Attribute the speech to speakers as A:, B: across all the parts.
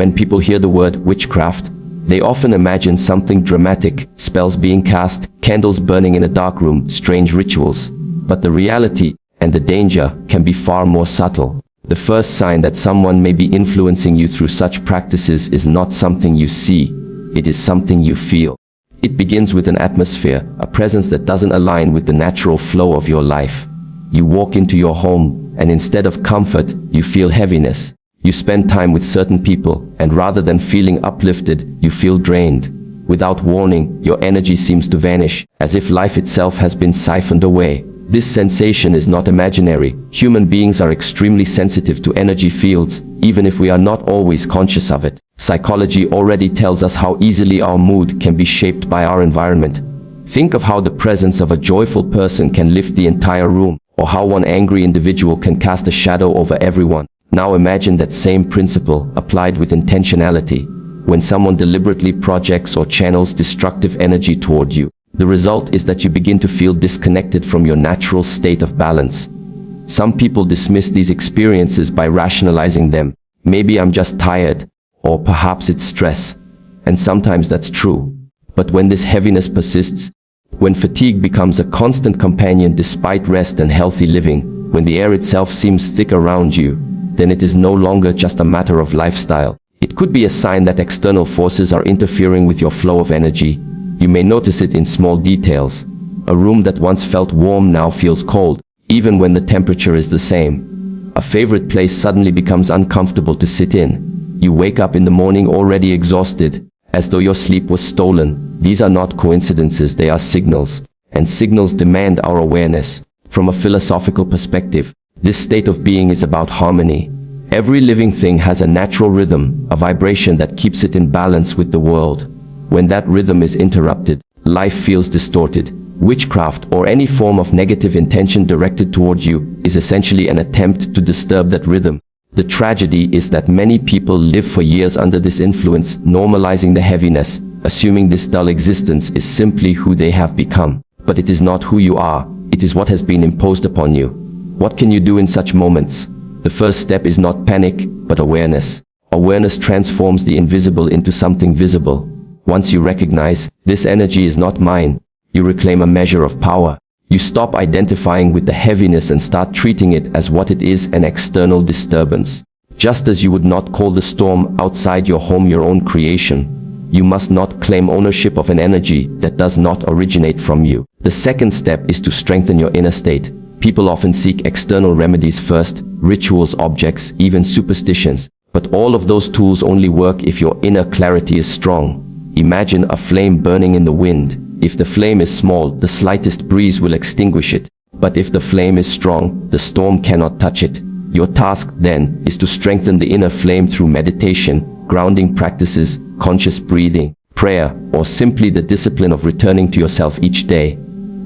A: When people hear the word witchcraft, they often imagine something dramatic, spells being cast, candles burning in a dark room, strange rituals. But the reality and the danger can be far more subtle. The first sign that someone may be influencing you through such practices is not something you see, it is something you feel. It begins with an atmosphere, a presence that doesn't align with the natural flow of your life. You walk into your home, and instead of comfort, you feel heaviness. You spend time with certain people, and rather than feeling uplifted, you feel drained. Without warning, your energy seems to vanish, as if life itself has been siphoned away. This sensation is not imaginary. Human beings are extremely sensitive to energy fields, even if we are not always conscious of it. Psychology already tells us how easily our mood can be shaped by our environment. Think of how the presence of a joyful person can lift the entire room, or how one angry individual can cast a shadow over everyone. Now imagine that same principle applied with intentionality. When someone deliberately projects or channels destructive energy toward you, the result is that you begin to feel disconnected from your natural state of balance. Some people dismiss these experiences by rationalizing them. Maybe I'm just tired, or perhaps it's stress. And sometimes that's true. But when this heaviness persists, when fatigue becomes a constant companion despite rest and healthy living, when the air itself seems thick around you, then it is no longer just a matter of lifestyle. It could be a sign that external forces are interfering with your flow of energy. You may notice it in small details. A room that once felt warm now feels cold, even when the temperature is the same. A favorite place suddenly becomes uncomfortable to sit in. You wake up in the morning already exhausted, as though your sleep was stolen. These are not coincidences, they are signals. And signals demand our awareness. From a philosophical perspective, this state of being is about harmony. Every living thing has a natural rhythm, a vibration that keeps it in balance with the world. When that rhythm is interrupted, life feels distorted. Witchcraft, or any form of negative intention directed towards you, is essentially an attempt to disturb that rhythm. The tragedy is that many people live for years under this influence, normalizing the heaviness, assuming this dull existence is simply who they have become. But it is not who you are, it is what has been imposed upon you. What can you do in such moments? The first step is not panic, but awareness. Awareness transforms the invisible into something visible. Once you recognize, this energy is not mine, you reclaim a measure of power. You stop identifying with the heaviness and start treating it as what it is, an external disturbance. Just as you would not call the storm outside your home your own creation, you must not claim ownership of an energy that does not originate from you. The second step is to strengthen your inner state. People often seek external remedies first, rituals, objects, even superstitions. But all of those tools only work if your inner clarity is strong. Imagine a flame burning in the wind. If the flame is small, the slightest breeze will extinguish it. But if the flame is strong, the storm cannot touch it. Your task, then, is to strengthen the inner flame through meditation, grounding practices, conscious breathing, prayer, or simply the discipline of returning to yourself each day.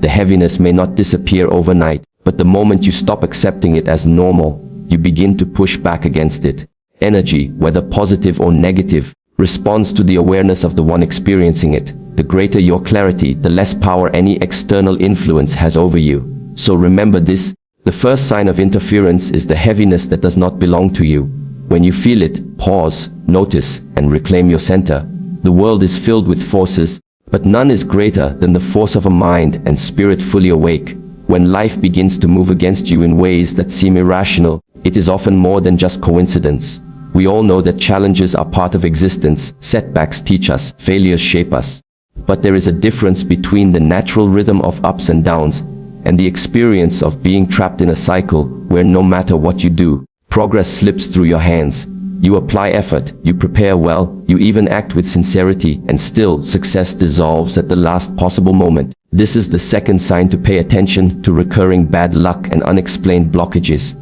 A: The heaviness may not disappear overnight, but the moment you stop accepting it as normal, you begin to push back against it. Energy, whether positive or negative, responds to the awareness of the one experiencing it. The greater your clarity, the less power any external influence has over you. So remember this, the first sign of interference is the heaviness that does not belong to you. When you feel it, pause, notice, and reclaim your center. The world is filled with forces, but none is greater than the force of a mind and spirit fully awake. When life begins to move against you in ways that seem irrational, it is often more than just coincidence. We all know that challenges are part of existence, setbacks teach us, failures shape us. But there is a difference between the natural rhythm of ups and downs and the experience of being trapped in a cycle where no matter what you do, progress slips through your hands. You apply effort, you prepare well, you even act with sincerity, and still success dissolves at the last possible moment. This is the second sign to pay attention to: recurring bad luck and unexplained blockages.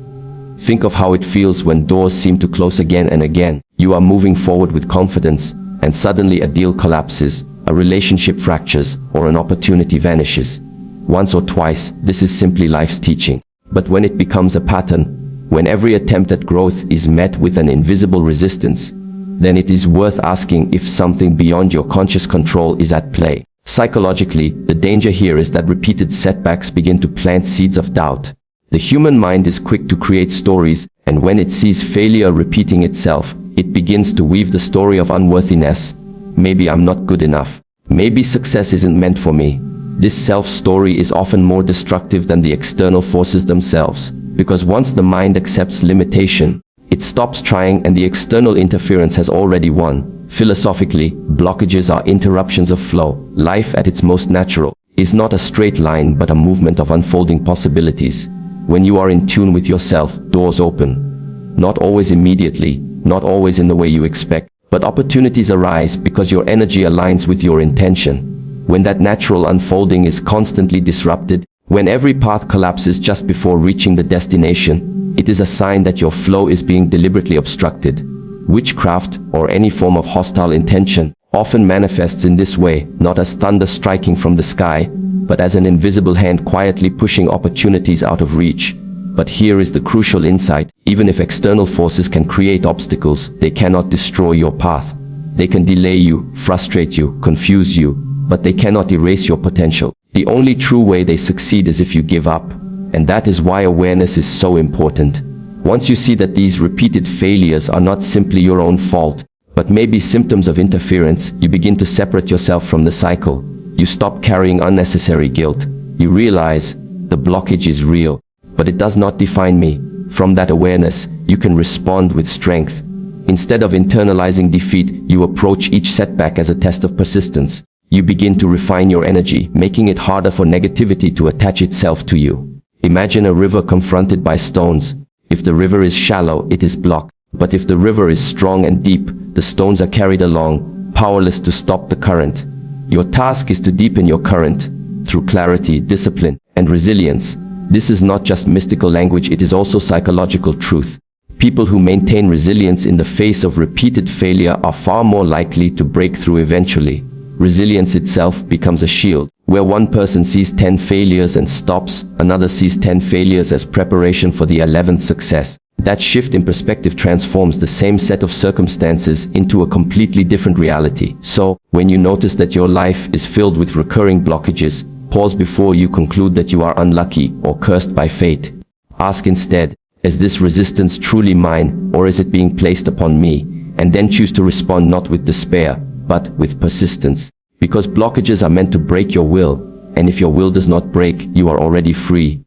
A: Think of how it feels when doors seem to close again and again. You are moving forward with confidence, and suddenly a deal collapses, a relationship fractures, or an opportunity vanishes. Once or twice, this is simply life's teaching. But when it becomes a pattern, when every attempt at growth is met with an invisible resistance, then it is worth asking if something beyond your conscious control is at play. Psychologically, the danger here is that repeated setbacks begin to plant seeds of doubt. The human mind is quick to create stories, and when it sees failure repeating itself, it begins to weave the story of unworthiness. Maybe I'm not good enough. Maybe success isn't meant for me. This self-story is often more destructive than the external forces themselves, because once the mind accepts limitation, it stops trying and the external interference has already won. Philosophically, blockages are interruptions of flow. Life at its most natural is not a straight line but a movement of unfolding possibilities. When you are in tune with yourself, doors open. Not always immediately, not always in the way you expect, but opportunities arise because your energy aligns with your intention. When that natural unfolding is constantly disrupted, when every path collapses just before reaching the destination, it is a sign that your flow is being deliberately obstructed. Witchcraft, or any form of hostile intention, often manifests in this way, not as thunder striking from the sky, but as an invisible hand quietly pushing opportunities out of reach. But here is the crucial insight: even if external forces can create obstacles, they cannot destroy your path. They can delay you, frustrate you, confuse you, but they cannot erase your potential. The only true way they succeed is if you give up. And that is why awareness is so important. Once you see that these repeated failures are not simply your own fault, but maybe symptoms of interference, you begin to separate yourself from the cycle. You stop carrying unnecessary guilt. You realize the blockage is real, but it does not define me. From that awareness, you can respond with strength. Instead of internalizing defeat, you approach each setback as a test of persistence. You begin to refine your energy, making it harder for negativity to attach itself to you. Imagine a river confronted by stones. If the river is shallow, it is blocked. But if the river is strong and deep, the stones are carried along, powerless to stop the current. Your task is to deepen your current through clarity, discipline, and resilience. This is not just mystical language, it is also psychological truth. People who maintain resilience in the face of repeated failure are far more likely to break through eventually. Resilience itself becomes a shield. Where one person sees 10 failures and stops, another sees 10 failures as preparation for the 11th success. That shift in perspective transforms the same set of circumstances into a completely different reality. So, when you notice that your life is filled with recurring blockages, pause before you conclude that you are unlucky or cursed by fate. Ask instead, is this resistance truly mine, or is it being placed upon me? And then choose to respond not with despair, but with persistence. Because blockages are meant to break your will, and if your will does not break, you are already free.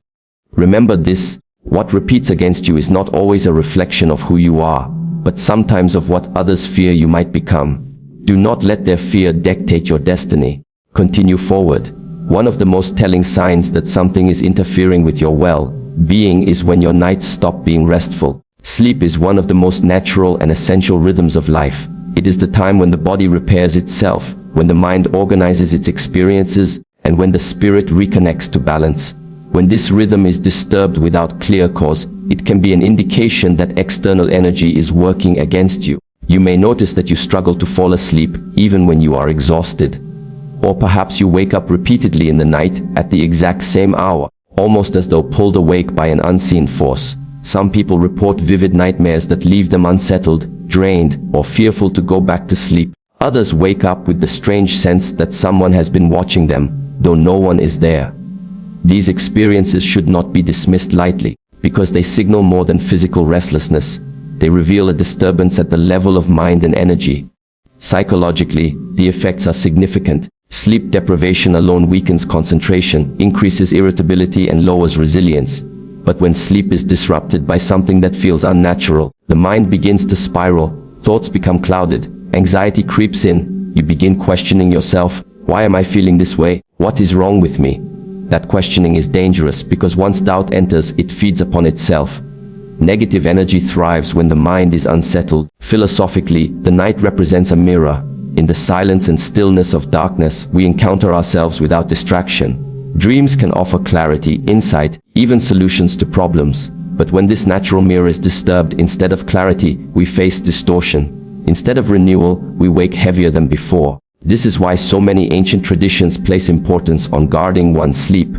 A: Remember this: what repeats against you is not always a reflection of who you are, but sometimes of what others fear you might become. Do not let their fear dictate your destiny. Continue forward. One of the most telling signs that something is interfering with your well-being is when your nights stop being restful. Sleep is one of the most natural and essential rhythms of life. It is the time when the body repairs itself, when the mind organizes its experiences, and when the spirit reconnects to balance. When this rhythm is disturbed without clear cause, it can be an indication that external energy is working against you. You may notice that you struggle to fall asleep even when you are exhausted. Or perhaps you wake up repeatedly in the night at the exact same hour, almost as though pulled awake by an unseen force. Some people report vivid nightmares that leave them unsettled, drained, or fearful to go back to sleep. Others wake up with the strange sense that someone has been watching them, though no one is there. These experiences should not be dismissed lightly, because they signal more than physical restlessness. They reveal a disturbance at the level of mind and energy. Psychologically, the effects are significant. Sleep deprivation alone weakens concentration, increases irritability, and lowers resilience. But when sleep is disrupted by something that feels unnatural, the mind begins to spiral, thoughts become clouded, anxiety creeps in, you begin questioning yourself. Why am I feeling this way? What is wrong with me? That questioning is dangerous because once doubt enters, it feeds upon itself. Negative energy thrives when the mind is unsettled. Philosophically, the night represents a mirror. In the silence and stillness of darkness, we encounter ourselves without distraction. Dreams can offer clarity, insight, even solutions to problems. But when this natural mirror is disturbed, instead of clarity, we face distortion. Instead of renewal, we wake heavier than before. This is why so many ancient traditions place importance on guarding one's sleep.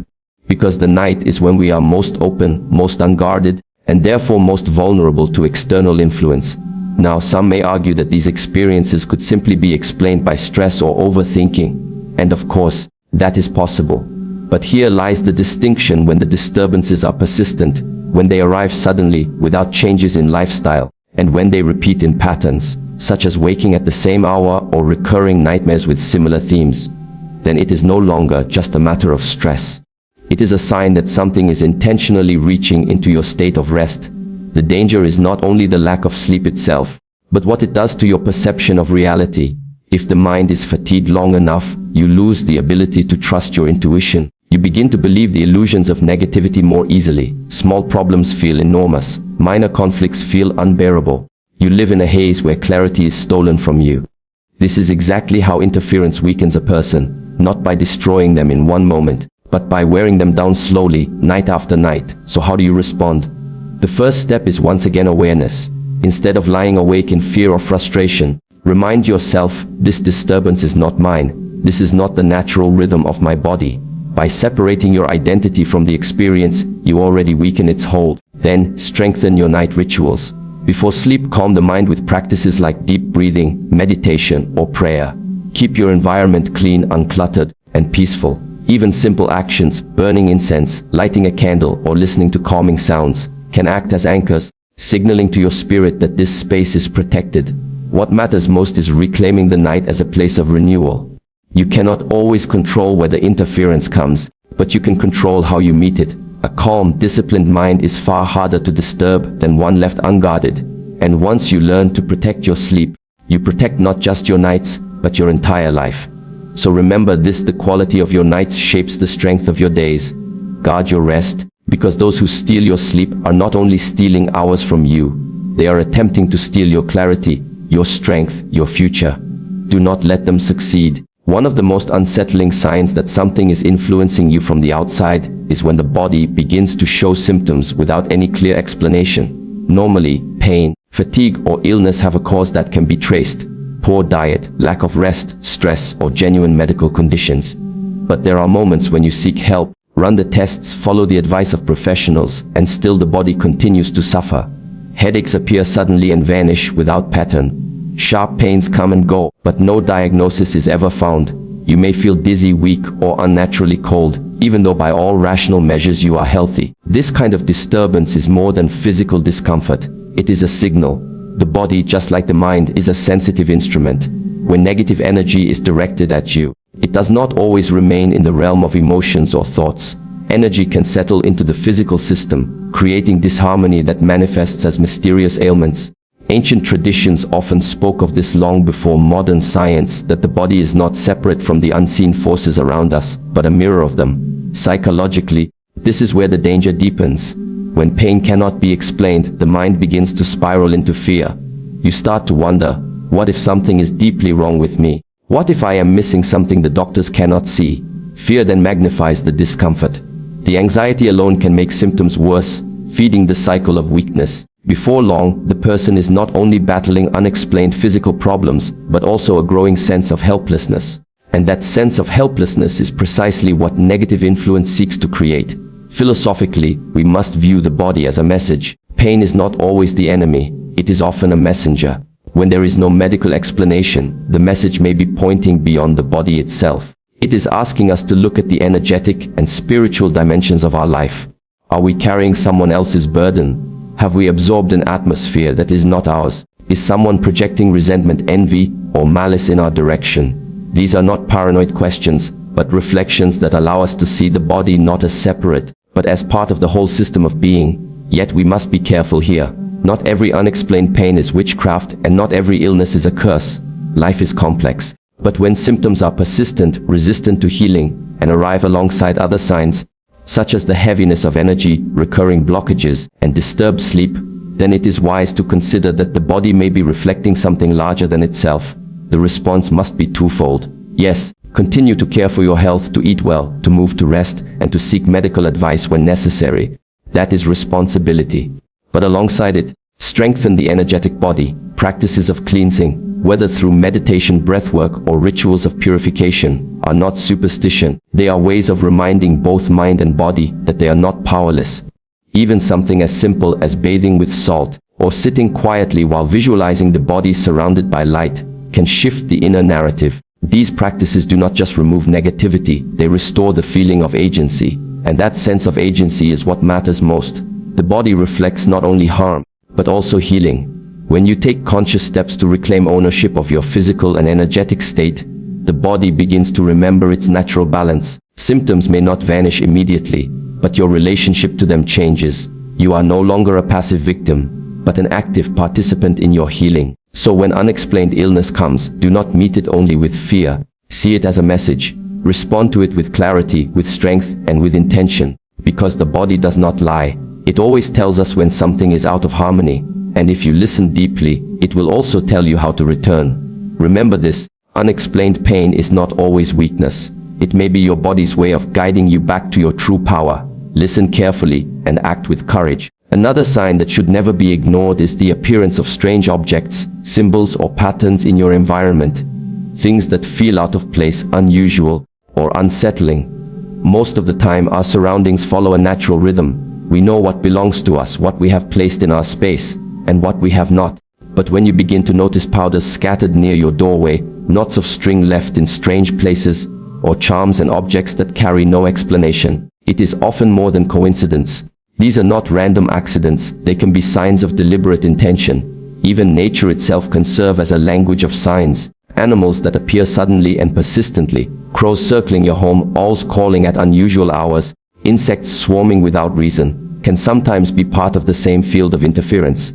A: Because the night is when we are most open, most unguarded, and therefore most vulnerable to external influence. Now, some may argue that these experiences could simply be explained by stress or overthinking. And of course, that is possible. But here lies the distinction: when the disturbances are persistent, when they arrive suddenly, without changes in lifestyle, And when they repeat in patterns, such as waking at the same hour or recurring nightmares with similar themes, then it is no longer just a matter of stress. It is a sign that something is intentionally reaching into your state of rest. The danger is not only the lack of sleep itself, but what it does to your perception of reality. If the mind is fatigued long enough, you lose the ability to trust your intuition. You begin to believe the illusions of negativity more easily. Small problems feel enormous. Minor conflicts feel unbearable. You live in a haze where clarity is stolen from you. This is exactly how interference weakens a person, not by destroying them in one moment, but by wearing them down slowly, night after night. So how do you respond? The first step is once again awareness. Instead of lying awake in fear or frustration, remind yourself, this disturbance is not mine. This is not the natural rhythm of my body. By separating your identity from the experience, you already weaken its hold. Then, strengthen your night rituals. Before sleep, calm the mind with practices like deep breathing, meditation, or prayer. Keep your environment clean, uncluttered, and peaceful. Even simple actions, burning incense, lighting a candle, or listening to calming sounds, can act as anchors, signaling to your spirit that this space is protected. What matters most is reclaiming the night as a place of renewal. You cannot always control where the interference comes, but you can control how you meet it. A calm, disciplined mind is far harder to disturb than one left unguarded. And once you learn to protect your sleep, you protect not just your nights, but your entire life. So remember this: the quality of your nights shapes the strength of your days. Guard your rest, because those who steal your sleep are not only stealing hours from you, they are attempting to steal your clarity, your strength, your future. Do not let them succeed. One of the most unsettling signs that something is influencing you from the outside is when the body begins to show symptoms without any clear explanation. Normally, pain, fatigue, or illness have a cause that can be traced: poor diet, lack of rest, stress, or genuine medical conditions. But there are moments when you seek help, run the tests, follow the advice of professionals, and still the body continues to suffer. Headaches appear suddenly and vanish without pattern. Sharp pains come and go, but no diagnosis is ever found. You may feel dizzy, weak, or unnaturally cold, even though by all rational measures you are healthy. This kind of disturbance is more than physical discomfort. It is a signal. The body, just like the mind, is a sensitive instrument. When negative energy is directed at you, it does not always remain in the realm of emotions or thoughts. Energy can settle into the physical system, creating disharmony that manifests as mysterious ailments. Ancient traditions often spoke of this long before modern science, that the body is not separate from the unseen forces around us, but a mirror of them. Psychologically, this is where the danger deepens. When pain cannot be explained, the mind begins to spiral into fear. You start to wonder, what if something is deeply wrong with me? What if I am missing something the doctors cannot see? Fear then magnifies the discomfort. The anxiety alone can make symptoms worse, feeding the cycle of weakness. Before long, the person is not only battling unexplained physical problems, but also a growing sense of helplessness. And that sense of helplessness is precisely what negative influence seeks to create. Philosophically, we must view the body as a message. Pain is not always the enemy, it is often a messenger. When there is no medical explanation, the message may be pointing beyond the body itself. It is asking us to look at the energetic and spiritual dimensions of our life. Are we carrying someone else's burden? Have we absorbed an atmosphere that is not ours? Is someone projecting resentment, envy, or malice in our direction? These are not paranoid questions, but reflections that allow us to see the body not as separate, but as part of the whole system of being. Yet we must be careful here. Not every unexplained pain is witchcraft, and not every illness is a curse. Life is complex. But when symptoms are persistent, resistant to healing, and arrive alongside other signs, such as the heaviness of energy, recurring blockages, and disturbed sleep, then it is wise to consider that the body may be reflecting something larger than itself. The response must be twofold. Yes, continue to care for your health, to eat well, to move to rest, and to seek medical advice when necessary. That is responsibility. But alongside it, strengthen the energetic body. Practices of cleansing, whether through meditation, breathwork, or rituals of purification, are not superstition. They are ways of reminding both mind and body that they are not powerless. Even something as simple as bathing with salt, or sitting quietly while visualizing the body surrounded by light, can shift the inner narrative. These practices do not just remove negativity, they restore the feeling of agency. And that sense of agency is what matters most. The body reflects not only harm, but also healing. When you take conscious steps to reclaim ownership of your physical and energetic state, the body begins to remember its natural balance. Symptoms may not vanish immediately, but your relationship to them changes. You are no longer a passive victim, but an active participant in your healing. So when unexplained illness comes, do not meet it only with fear. See it as a message. Respond to it with clarity, with strength, and with intention. Because the body does not lie. It always tells us when something is out of harmony. And if you listen deeply, it will also tell you how to return. Remember this, unexplained pain is not always weakness. It may be your body's way of guiding you back to your true power. Listen carefully and act with courage. Another sign that should never be ignored is the appearance of strange objects, symbols or patterns in your environment. Things that feel out of place, unusual, or unsettling. Most of the time our surroundings follow a natural rhythm. We know what belongs to us, what we have placed in our space, and what we have not. But when you begin to notice powders scattered near your doorway, knots of string left in strange places, or charms and objects that carry no explanation, it is often more than coincidence. These are not random accidents, they can be signs of deliberate intention. Even nature itself can serve as a language of signs. Animals that appear suddenly and persistently, crows circling your home, owls calling at unusual hours, insects swarming without reason, can sometimes be part of the same field of interference.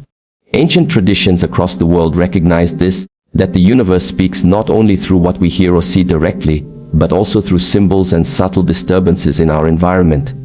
A: Ancient traditions across the world recognize this, that the universe speaks not only through what we hear or see directly, but also through symbols and subtle disturbances in our environment.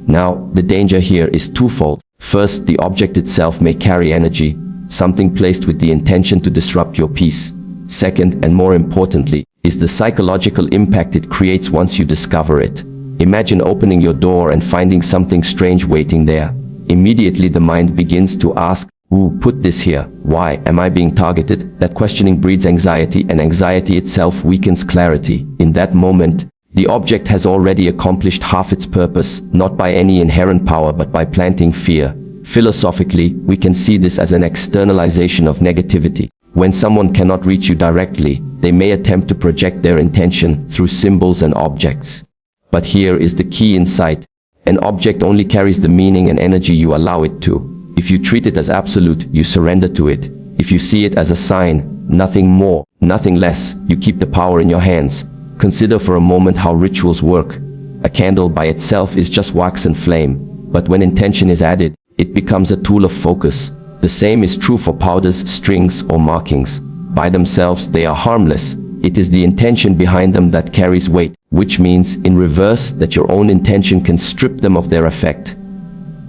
A: Now, the danger here is twofold. First, the object itself may carry energy, something placed with the intention to disrupt your peace. Second, and more importantly, is the psychological impact it creates once you discover it. Imagine opening your door and finding something strange waiting there. Immediately the mind begins to ask, who put this here? Why am I being targeted? That questioning breeds anxiety, and anxiety itself weakens clarity. In that moment, the object has already accomplished half its purpose, not by any inherent power but by planting fear. Philosophically, we can see this as an externalization of negativity. When someone cannot reach you directly, they may attempt to project their intention through symbols and objects. But here is the key insight. An object only carries the meaning and energy you allow it to. If you treat it as absolute, you surrender to it. If you see it as a sign, nothing more, nothing less, you keep the power in your hands. Consider for a moment how rituals work. A candle by itself is just wax and flame, but when intention is added, it becomes a tool of focus. The same is true for powders, strings, or markings. By themselves, they are harmless. It is the intention behind them that carries weight, which means, in reverse, that your own intention can strip them of their effect.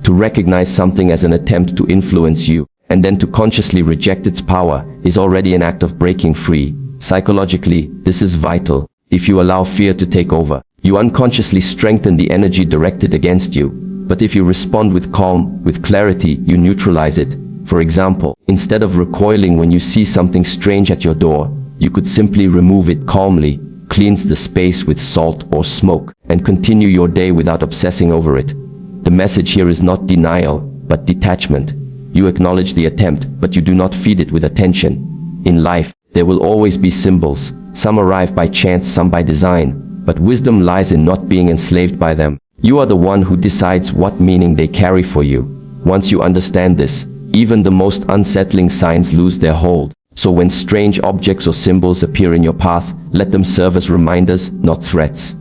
A: To recognize something as an attempt to influence you, and then to consciously reject its power, is already an act of breaking free. Psychologically, this is vital. If you allow fear to take over, you unconsciously strengthen the energy directed against you. But if you respond with calm, with clarity, you neutralize it. For example, instead of recoiling when you see something strange at your door, you could simply remove it calmly, cleanse the space with salt or smoke, and continue your day without obsessing over it. The message here is not denial, but detachment. You acknowledge the attempt, but you do not feed it with attention. In life, there will always be symbols. Some arrive by chance, some by design, but wisdom lies in not being enslaved by them. You are the one who decides what meaning they carry for you. Once you understand this, even the most unsettling signs lose their hold. So when strange objects or symbols appear in your path, let them serve as reminders, not threats.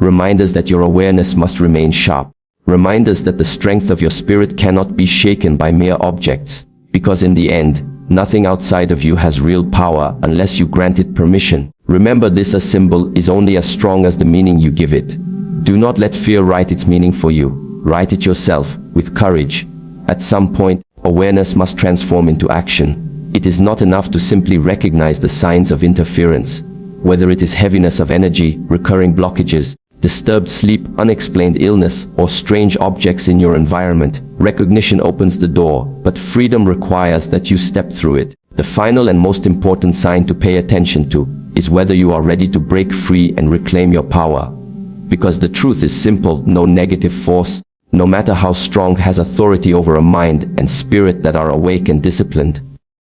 A: Reminders that your awareness must remain sharp. Reminders that the strength of your spirit cannot be shaken by mere objects. Because in the end, nothing outside of you has real power unless you grant it permission. Remember this: a symbol is only as strong as the meaning you give it. Do not let fear write its meaning for you. Write it yourself, with courage. At some point, awareness must transform into action. It is not enough to simply recognize the signs of interference. Whether it is heaviness of energy, recurring blockages, disturbed sleep, unexplained illness, or strange objects in your environment, recognition opens the door, but freedom requires that you step through it. The final and most important sign to pay attention to is whether you are ready to break free and reclaim your power. Because the truth is simple: no negative force, no matter how strong, has authority over a mind and spirit that are awake and disciplined.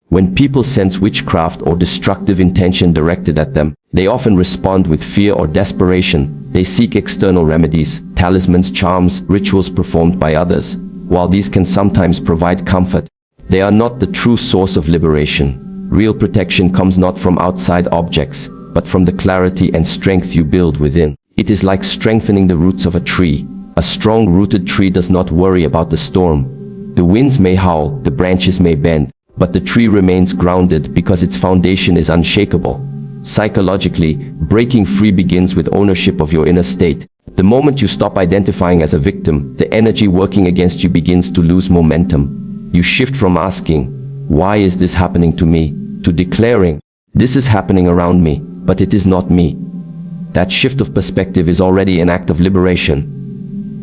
A: When people sense witchcraft or destructive intention directed at them, they often respond with fear or desperation. They seek external remedies, talismans, charms, rituals performed by others. While these can sometimes provide comfort, They are not the true source of liberation. Real protection comes not from outside objects, but from the clarity and strength you build within. It is like strengthening the roots of a tree. A strong-rooted tree does not worry about the storm. The winds may howl, the branches may bend, but the tree remains grounded because its foundation is unshakable. Psychologically, breaking free begins with ownership of your inner state. The moment you stop identifying as a victim, the energy working against you begins to lose momentum. You shift from asking, "Why is this happening to me?" to declaring, "This is happening around me, but it is not me." That shift of perspective is already an act of liberation.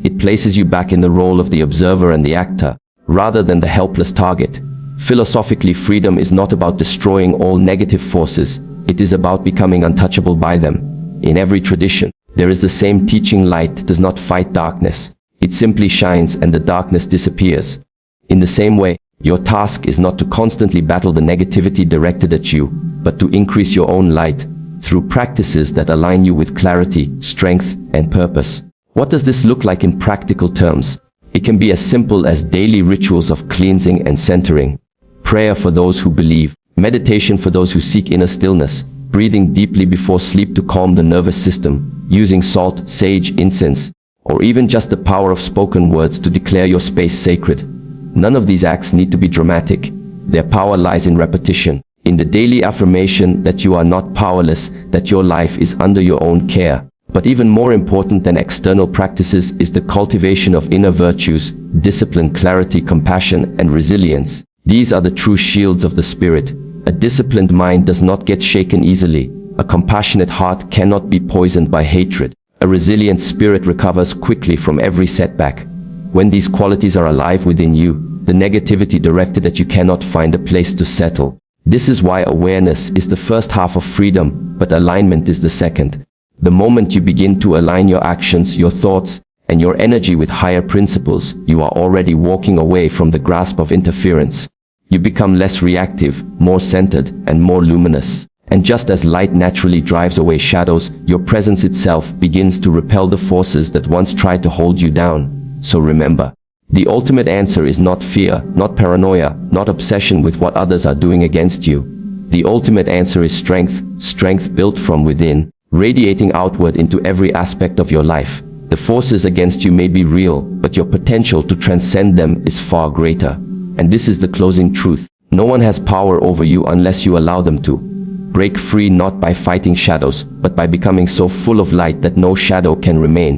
A: It places you back in the role of the observer and the actor, rather than the helpless target. Philosophically, freedom is not about destroying all negative forces. It is about becoming untouchable by them. In every tradition, there is the same teaching: light does not fight darkness. It simply shines and the darkness disappears. In the same way, your task is not to constantly battle the negativity directed at you, but to increase your own light through practices that align you with clarity, strength, and purpose. What does this look like in practical terms? It can be as simple as daily rituals of cleansing and centering, prayer for those who believe, meditation for those who seek inner stillness, breathing deeply before sleep to calm the nervous system, using salt, sage, incense, or even just the power of spoken words to declare your space sacred. None of these acts need to be dramatic. Their power lies in repetition, in the daily affirmation that you are not powerless, that your life is under your own care. But even more important than external practices is the cultivation of inner virtues: discipline, clarity, compassion, and resilience. These are the true shields of the spirit. A disciplined mind does not get shaken easily. A compassionate heart cannot be poisoned by hatred. A resilient spirit recovers quickly from every setback. When these qualities are alive within you, the negativity directed at you cannot find a place to settle. This is why awareness is the first half of freedom, but alignment is the second. The moment you begin to align your actions, your thoughts, and your energy with higher principles, you are already walking away from the grasp of interference. You become less reactive, more centered, and more luminous. And just as light naturally drives away shadows, your presence itself begins to repel the forces that once tried to hold you down. So remember, the ultimate answer is not fear, not paranoia, not obsession with what others are doing against you. The ultimate answer is strength, strength built from within, radiating outward into every aspect of your life. The forces against you may be real, but your potential to transcend them is far greater. And this is the closing truth: no one has power over you unless you allow them to. Break free not by fighting shadows, but by becoming so full of light that no shadow can remain.